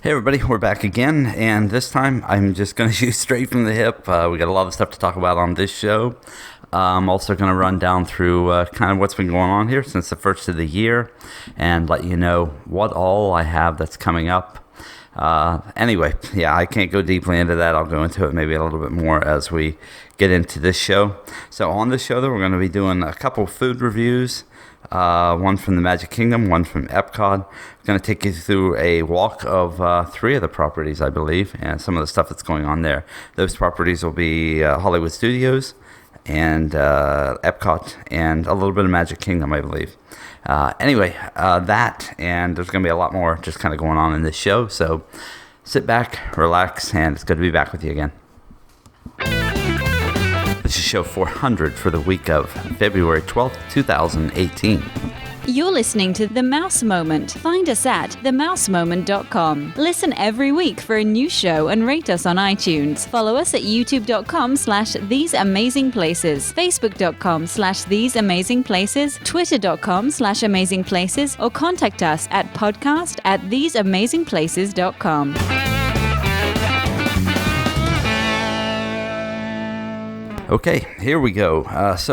Hey everybody, we're back again, and this time I'm just going to shoot straight from the hip. We got a lot of stuff to talk about on this show. I'm also going to run down through kind of what's been going on here since the first of the year, and let you know what all I have that's coming up. Anyway, yeah, I can't go deeply into that. I'll go into it maybe a little bit more as we get into this show. So on this show, though, we're going to be doing a couple food reviews. One from the Magic Kingdom, one from Epcot. I'm going to take you through a walk of 3 of the properties, I believe, and some of the stuff that's going on there. Those properties will be Hollywood Studios and Epcot and a little bit of Magic Kingdom, I believe. Anyway, that, and there's going to be a lot more just kind of going on in this show. So sit back, relax, and it's good to be back with you again. This is show 400 for the week of February 12th, 2018. You're listening to The Mouse Moment. Find us at themousemoment.com. Listen every week for a new show and rate us on iTunes. Follow us at youtube.com/theseamazingplaces, facebook.com/theseamazingplaces, twitter.com/amazingplaces, or contact us at podcast@theseamazingplaces.com. Okay, here we go. As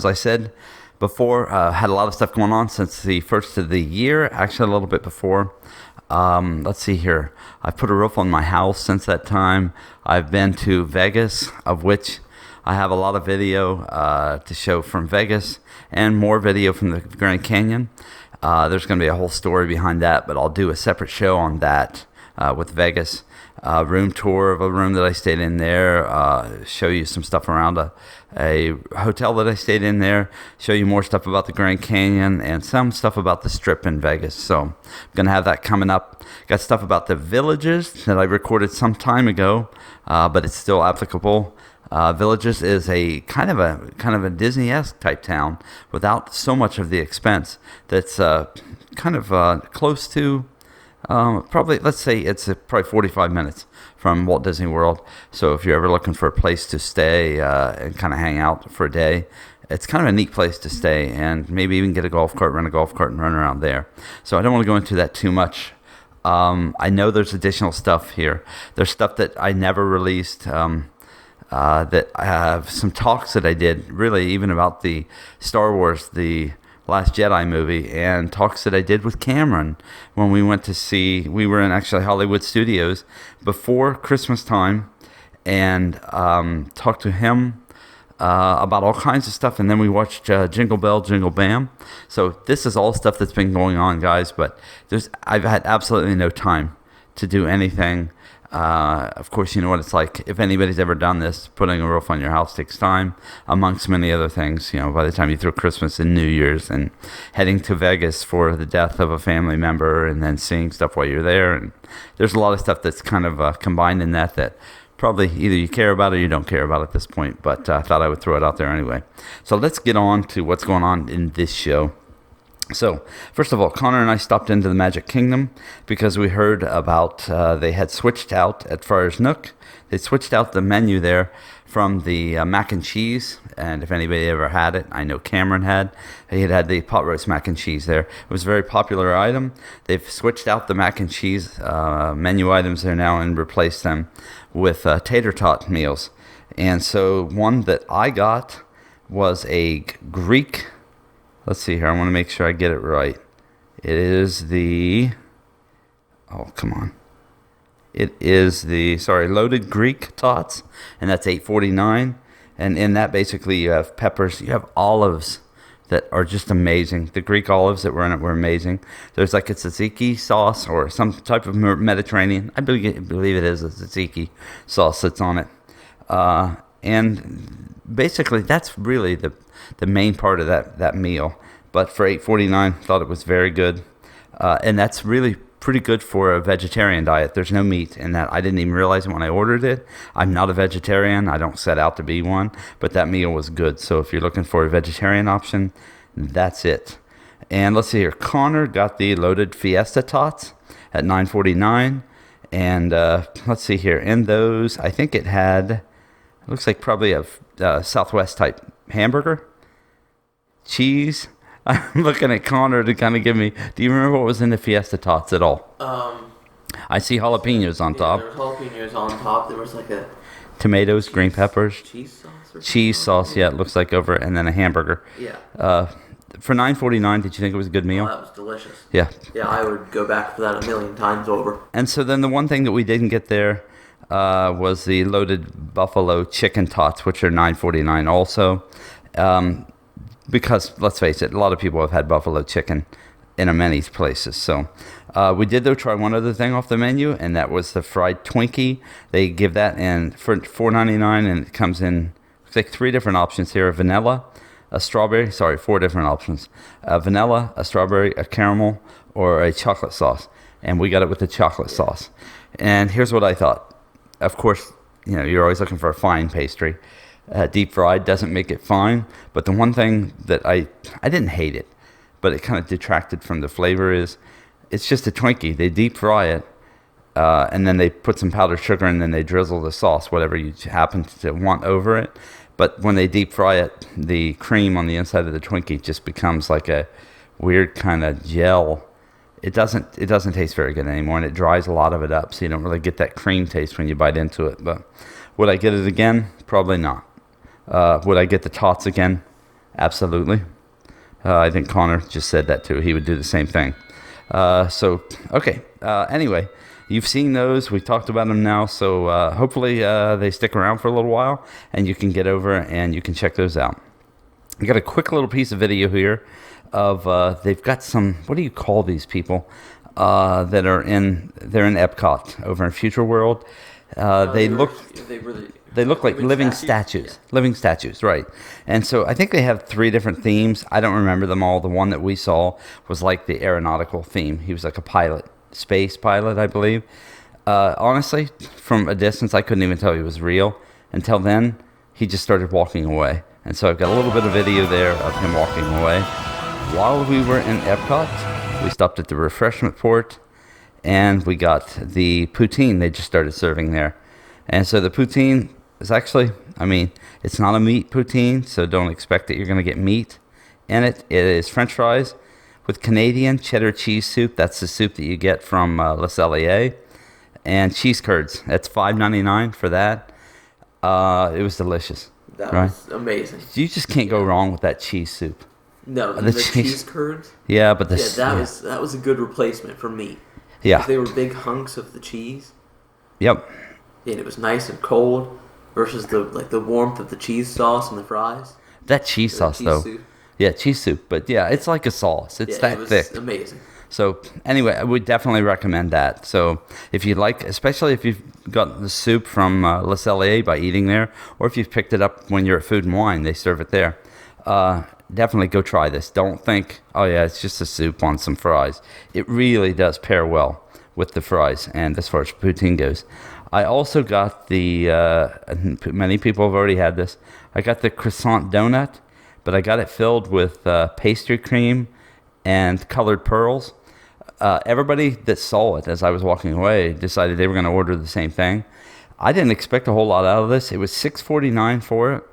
I said before, had a lot of stuff going on since the first of the year, actually a little bit before. Let's see here. I've put a roof on my house since that time. I've been to Vegas, of which I have a lot of video to show from Vegas and more video from the Grand Canyon. There's going to be a whole story behind that, but I'll do a separate show on that with Vegas. Room tour of a room that I stayed in there, show you some stuff around a hotel that I stayed in there, show you more stuff about the Grand Canyon and some stuff about the Strip in Vegas. So I'm going to have that coming up. Got stuff about the Villages that I recorded some time ago, but it's still applicable. Villages is a kind of a Disney-esque type town without so much of the expense. That's close to probably, let's say it's probably 45 minutes from Walt Disney World. So if you're ever looking for a place to stay and kind of hang out for a day, it's kind of a neat place to stay, and maybe even get a golf cart, rent a golf cart, and run around there. So I don't want to go into that too much. I know there's additional stuff here. There's stuff that I never released. That I have some talks that I did, really, even about the Star Wars, the Last Jedi movie, and talks that I did with Cameron when we went to see, we were in actually Hollywood Studios before Christmas time, and talked to him about all kinds of stuff, and then we watched Jingle Bell, Jingle Bam. So this is all stuff that's been going on, guys, but I've had absolutely no time to do anything. Of course, you know what it's like. If anybody's ever done this, putting a roof on your house takes time, amongst many other things. You know, by the time you throw Christmas and New Year's, and heading to Vegas for the death of a family member, and then seeing stuff while you're there, and there's a lot of stuff that's kind of combined in that probably either you care about or you don't care about at this point. But I thought I would throw it out there anyway. So let's get on to what's going on in this show. So, first of all, Connor and I stopped into the Magic Kingdom because we heard about they had switched out at Friar's Nook. They switched out the menu there from the mac and cheese, and if anybody ever had it, I know Cameron had. He had the pot roast mac and cheese there. It was a very popular item. They've switched out the mac and cheese menu items there now and replaced them with tater tot meals. And so one that I got was a Greek. Let's see here. I want to make sure I get it right. It is the... Oh, come on. It is the, loaded Greek tots, and that's $8.49. And in that, basically, you have peppers. You have olives that are just amazing. The Greek olives that were in it were amazing. There's like a tzatziki sauce or some type of Mediterranean. I believe it is a tzatziki sauce that's on it. And basically, that's really the main part of that meal. But for $8.49, thought it was very good. And that's really pretty good for a vegetarian diet. There's no meat in that. I didn't even realize it when I ordered it. I'm not a vegetarian. I don't set out to be one. But that meal was good. So if you're looking for a vegetarian option, that's it. And let's see here. Connor got the loaded Fiesta Tots at $9.49. And let's see here. In those, I think it had... It looks like probably a Southwest type hamburger, cheese. I'm looking at Connor to kind of give me. Do you remember what was in the Fiesta Tots at all? I see jalapenos on Yeah, top. there was jalapenos on top. There was like a Tomatoes, green peppers, cheese sauce or cheese something. sauce. Yeah, it looks like over, and then a hamburger. Yeah. For $9.49, did you think it was a good Oh, meal? that was delicious. Yeah. Yeah, I would go back for that a million times over. And so then the one thing that we didn't get there was the loaded buffalo chicken tots, which are $9.49 also. Because let's face it, a lot of people have had buffalo chicken in many places. So we did though try one other thing off the menu, and that was the fried Twinkie. They give that in for $4.99, and it comes in like 3 different options here: a vanilla, a strawberry. Sorry, 4 different options: a vanilla, a strawberry, a caramel, or a chocolate sauce. And we got it with the chocolate sauce. And here's what I thought. Of course, you're always looking for a fine pastry. Deep fried doesn't make it fine, but the one thing that I didn't hate it, but it kind of detracted from the flavor is it's just a Twinkie. They deep fry it, and then they put some powdered sugar, and then they drizzle the sauce, whatever you happen to want over it. But when they deep fry it, the cream on the inside of the Twinkie just becomes like a weird kind of gel. It doesn't taste very good anymore, and it dries a lot of it up, so you don't really get that cream taste when you bite into it. But would I get it again? Probably not. Would I get the tots again? Absolutely. I think Connor just said that too. He would do the same thing. Okay. Anyway, you've seen those. We talked about them now. So hopefully they stick around for a little while, and you can get over and you can check those out. I got a quick little piece of video here of they've got some. What do you call these people that are they're in Epcot over in Future World? They look like living statues. Yeah. Living statues, right. And so I think they have 3 different themes. I don't remember them all. The one that we saw was like the aeronautical theme. He was like a pilot, space pilot, I believe. Honestly, from a distance, I couldn't even tell he was real. Until then, he just started walking away. And so I've got a little bit of video there of him walking away. While we were in Epcot, we stopped at the refreshment port, and we got the poutine they just started serving there. And so the poutine is actually, it's not a meat poutine, so don't expect that you're going to get meat in it. It is French fries with Canadian cheddar cheese soup. That's the soup that you get from Les Alliés. And cheese curds. That's $5.99 for that. It was delicious. That was amazing. You just can't go wrong with that cheese soup. No, the cheese curds. Yeah, but that was a good replacement for meat. Yeah, they were big hunks of the cheese. Yep. And it was nice and cold versus the warmth of the cheese sauce and the fries. That cheese sauce though. Soup. Yeah, cheese soup. But yeah, it's like a sauce. It's that thick. Amazing. So anyway, I would definitely recommend that. So if you like, especially if you've got the soup from Les Alliés by eating there, or if you've picked it up when you're at Food and Wine, they serve it there. Definitely go try this. Don't think, oh yeah, it's just a soup on some fries. It really does pair well with the fries, and as far as poutine goes. I also got the, many people have already had this, I got the croissant donut, but I got it filled with pastry cream and colored pearls. Everybody that saw it as I was walking away decided they were going to order the same thing. I didn't expect a whole lot out of this. It was $6.49 for it.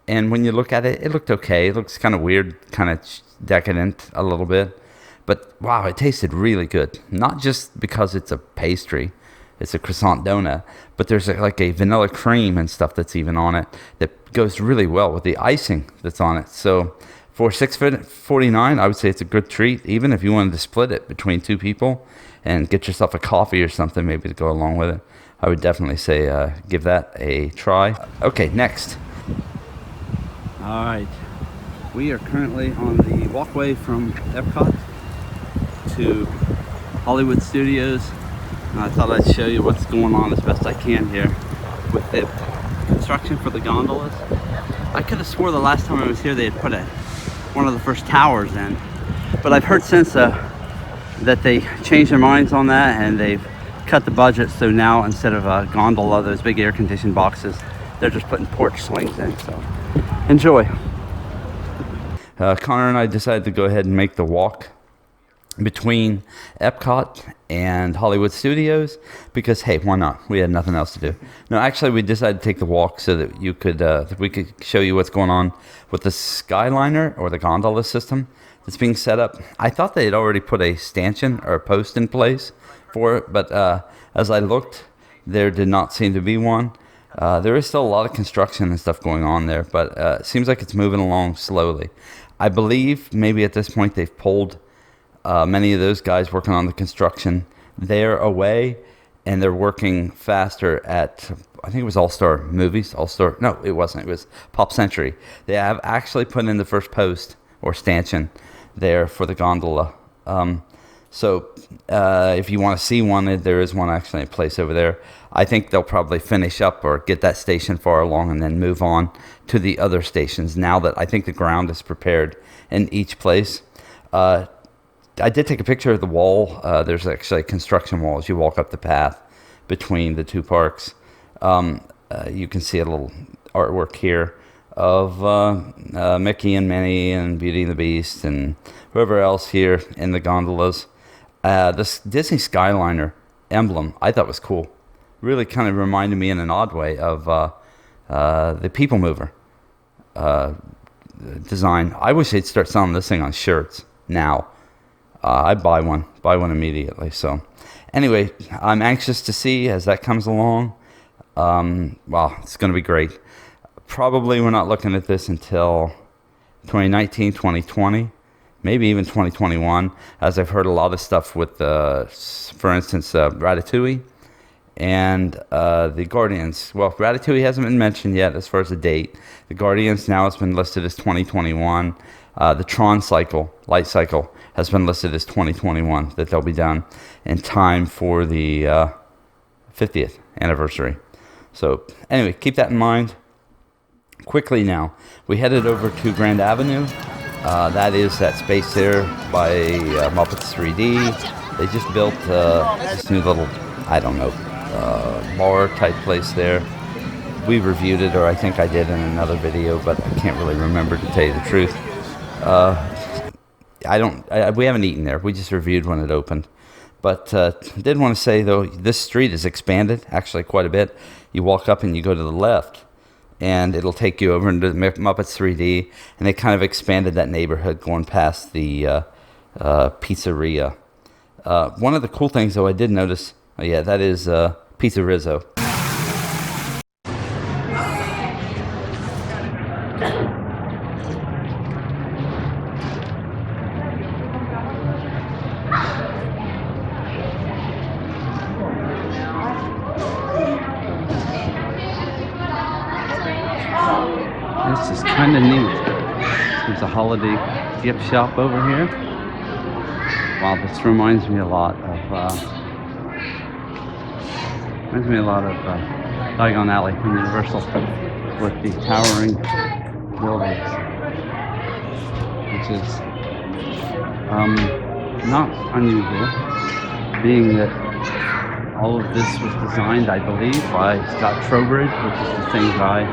And when you look at it, it looked okay. It looks kind of weird, kind of decadent a little bit. But wow, it tasted really good. Not just because it's a pastry, it's a croissant donut, but there's like a vanilla cream and stuff that's even on it that goes really well with the icing that's on it. So for $6.49, I would say it's a good treat, even if you wanted to split it between 2 people and get yourself a coffee or something maybe to go along with it. I would definitely say give that a try. Okay, next. All right, we are currently on the walkway from Epcot to Hollywood Studios. I thought I'd show you what's going on as best I can here with the construction for the gondolas. I could have swore the last time I was here they had put one of the first towers in, but I've heard since that they changed their minds on that and they've cut the budget, so now instead of a gondola, those big air-conditioned boxes, they're just putting porch swings in. So enjoy. Connor and I decided to go ahead and make the walk between Epcot and Hollywood Studios because, hey, why not? We had nothing else to do. No, actually, we decided to take the walk so that we could show you what's going on with the Skyliner or the gondola system that's being set up. I thought they had already put a stanchion or a post in place for it, but as I looked, there did not seem to be one. There is still a lot of construction and stuff going on there, but it seems like it's moving along slowly. I believe maybe at this point they've pulled many of those guys working on the construction there away, and they're working faster at, I think it was All-Star Movies. No, it wasn't. It was Pop Century. They have actually put in the first post or stanchion there for the gondola. So if you want to see one, there is one actually in place over there. I think they'll probably finish up or get that station far along and then move on to the other stations now that I think the ground is prepared in each place. I did take a picture of the wall. There's actually a construction wall as you walk up the path between the two parks. You can see a little artwork here of Mickey and Minnie and Beauty and the Beast and whoever else here in the gondolas. This Disney Skyliner emblem I thought was cool. Really kind of reminded me in an odd way of the People Mover design. I wish they'd start selling this thing on shirts now. I'd buy one immediately. So anyway, I'm anxious to see as that comes along. Wow, it's going to be great. Probably we're not looking at this until 2019, 2020, maybe even 2021, as I've heard a lot of stuff with, for instance, Ratatouille and the Guardians. Well, Ratatouille hasn't been mentioned yet as far as the date. The Guardians now has been listed as 2021. The Tron light cycle, has been listed as 2021, that they'll be done in time for the 50th anniversary. So anyway, keep that in mind. Quickly now, we headed over to Grand Avenue. That is that space there by Muppets 3D. They just built this new little, I don't know, bar type place there. We reviewed it, or I think I did in another video, but I can't really remember to tell you the truth. We haven't eaten there. We just reviewed when it opened. But did want to say, though, this street is expanded actually quite a bit. You walk up and you go to the left, and it'll take you over into Muppets 3D, and they kind of expanded that neighborhood going past the pizzeria. One of the cool things, though, I did notice, that is Pizza Rizzo. This is kind of neat. There's a holiday gift shop over here. Wow, this reminds me a lot of Diagon Alley in Universal with the towering buildings, which is not unusual, being that all of this was designed, I believe, by Scott Trowbridge, which is the same guy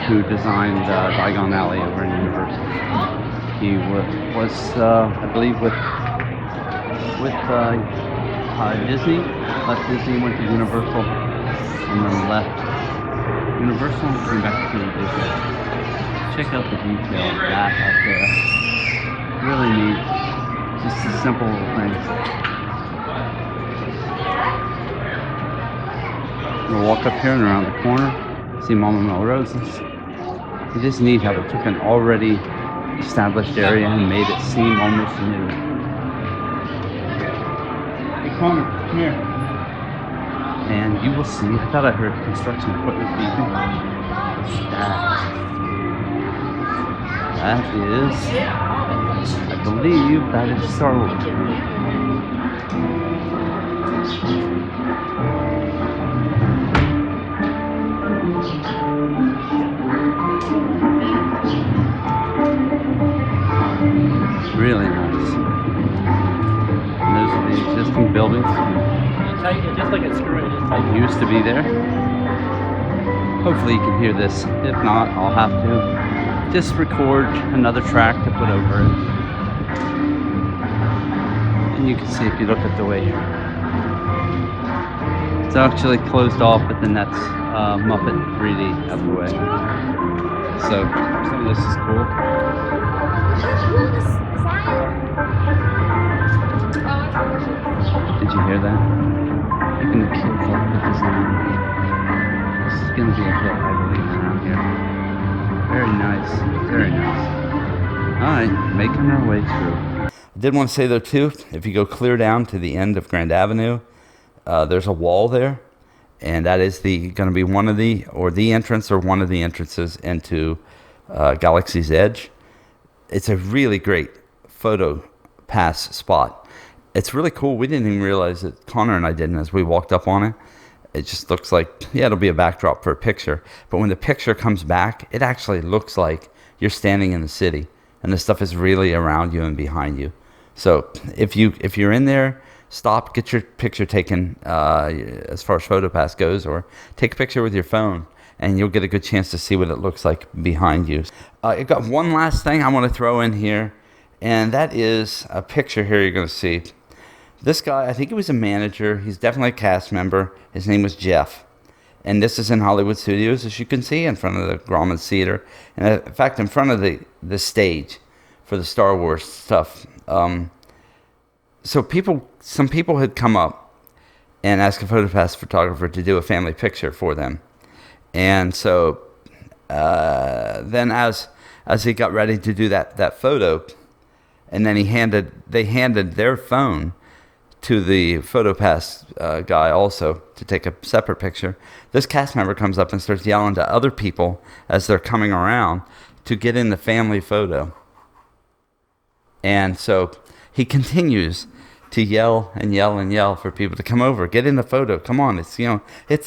who designed Diagon Alley over in Universal. He was I believe, with Disney, left Disney, went to Universal, and then left Universal and came back to Disney. Check out the detail of that up there. Really neat. Just a simple little thing. We'll walk up here and around the corner, see Mama Melrose's. It is neat how they took an already established area and made it seem almost new. Hey Connor, come here. And you will see, I thought I heard construction equipment beeping. What's that? That is, I believe that is Star Wars. Really nice. And those are the existing buildings. Just like a screw. That used to be there. Hopefully you can hear this. If not, I'll have to just record another track to put over it. And you can see if you look at the way here. It's actually closed off, but then that's Muppet 3D out of the way. So some of this is cool. Did you hear that? Look at the kids all put this on. This is going to be a hit, I believe, around here. Very nice. Very nice. Alright, making our way through. I did want to say, though, too, if you go clear down to the end of Grand Avenue, there's a wall there, and that is going to be one of the entrance or one of the entrances into Galaxy's Edge. It's a really great PhotoPass spot. It's really cool. We didn't even realize it. Connor and I didn't as we walked up on it. It just looks like, yeah, it'll be a backdrop for a picture. But when the picture comes back, it actually looks like you're standing in the city, and the stuff is really around you and behind you. So if you're in there, stop, get your picture taken as far as PhotoPass goes, or take a picture with your phone, and you'll get a good chance to see what it looks like behind you. I've got one last thing I want to throw in here, and that is a picture here you're going to see. This guy, I think he was a manager. He's definitely a cast member. His name was Jeff. And this is in Hollywood Studios, as you can see, in front of the Grauman Theater. And in fact, in front of the stage for the Star Wars stuff. So some people had come up and asked a PhotoPass photographer to do a family picture for them. And so then as he got ready to do that photo, and then they handed their phone to the PhotoPass guy also to take a separate picture. This cast member comes up and starts yelling to other people as they're coming around to get in the family photo. And so he continues to yell and yell and yell for people to come over, get in the photo. Come on, it's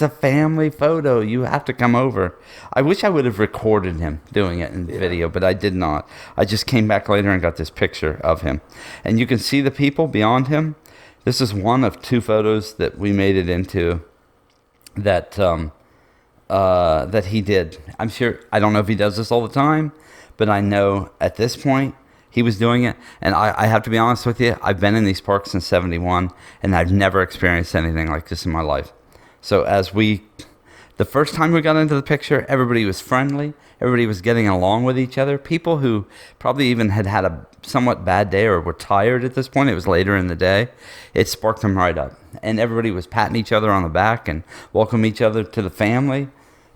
a family photo. You have to come over. I wish I would have recorded him doing it in video, but I did not. I just came back later and got this picture of him. And you can see the people beyond him. This is one of two photos that we made it into that that he did. I'm sure, I don't know if he does this all the time, but I know at this point he was doing it. And I have to be honest with you, I've been in these parks since 71, and I've never experienced anything like this in my life. So the first time we got into the picture, everybody was friendly. Everybody was getting along with each other. People who probably even had a somewhat bad day or were tired at this point, it was later in the day, it sparked them right up. And everybody was patting each other on the back and welcoming each other to the family.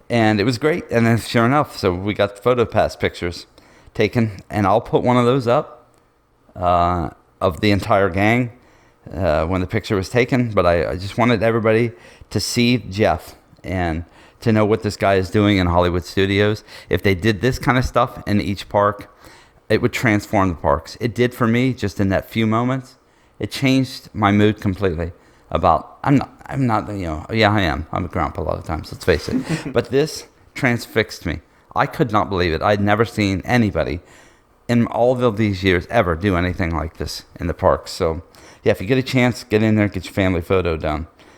And it was great. And then sure enough, so we got PhotoPass pictures taken. And I'll put one of those up of the entire gang when the picture was taken. But I just wanted everybody to see Jeff and to know what this guy is doing in Hollywood Studios. If they did this kind of stuff in each park, it would transform the parks. It did for me just in that few moments. It changed my mood completely about, I'm not, yeah, I am. I'm a grandpa a lot of times, let's face it. But this transfixed me. I could not believe it. I'd never seen anybody in all of these years ever do anything like this in the parks. So, yeah, if you get a chance, get in there, get your family photo done.